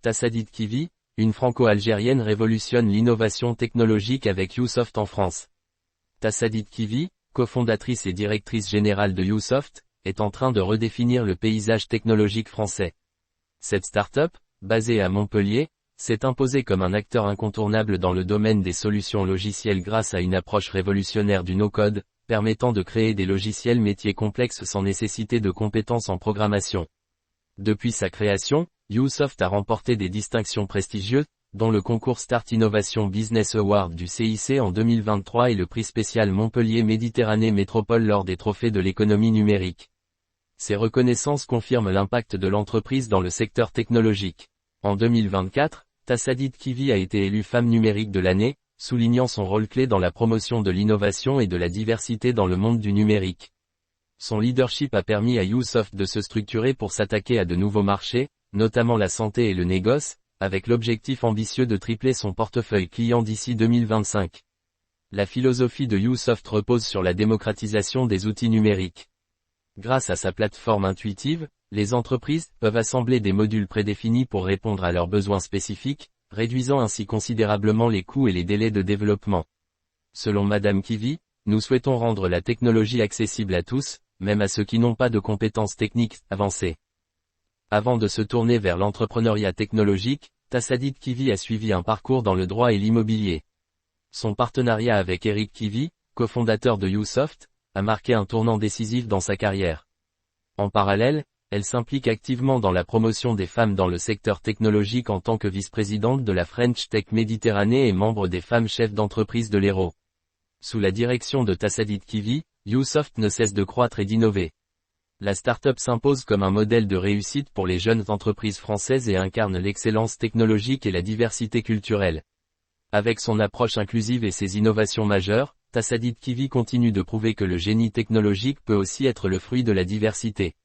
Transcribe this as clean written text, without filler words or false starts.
Tassadit Kivi, une franco-algérienne révolutionne l'innovation technologique avec Yousoft en France. Tassadit Kivi, cofondatrice et directrice générale de Yousoft, est en train de redéfinir le paysage technologique français. Cette start-up, basée à Montpellier, s'est imposée comme un acteur incontournable dans le domaine des solutions logicielles grâce à une approche révolutionnaire du no-code, permettant de créer des logiciels métiers complexes sans nécessiter de compétences en programmation. Depuis sa création, Yousoft a remporté des distinctions prestigieuses, dont le concours Start Innovation Business Award du CIC en 2023 et le prix spécial Montpellier Méditerranée Métropole lors des trophées de l'économie numérique. Ces reconnaissances confirment l'impact de l'entreprise dans le secteur technologique. En 2024, Tassadit Kivi a été élue femme numérique de l'année, soulignant son rôle clé dans la promotion de l'innovation et de la diversité dans le monde du numérique. Son leadership a permis à Yousoft de se structurer pour s'attaquer à de nouveaux marchés, notamment la santé et le négoce, avec l'objectif ambitieux de tripler son portefeuille client d'ici 2025. La philosophie de Yousoft repose sur la démocratisation des outils numériques. Grâce à sa plateforme intuitive, les entreprises peuvent assembler des modules prédéfinis pour répondre à leurs besoins spécifiques, réduisant ainsi considérablement les coûts et les délais de développement. Selon Madame Kivi, nous souhaitons rendre la technologie accessible à tous, même à ceux qui n'ont pas de compétences techniques avancées. Avant de se tourner vers l'entrepreneuriat technologique, Tassadit Kivi a suivi un parcours dans le droit et l'immobilier. Son partenariat avec Eric Kivi, cofondateur de Yousoft, a marqué un tournant décisif dans sa carrière. En parallèle, elle s'implique activement dans la promotion des femmes dans le secteur technologique en tant que vice-présidente de la French Tech Méditerranée et membre des femmes chefs d'entreprise de l'Hérault. Sous la direction de Tassadit Kivi, Yousoft ne cesse de croître et d'innover. La start-up s'impose comme un modèle de réussite pour les jeunes entreprises françaises et incarne l'excellence technologique et la diversité culturelle. Avec son approche inclusive et ses innovations majeures, Tassadit Kivi continue de prouver que le génie technologique peut aussi être le fruit de la diversité.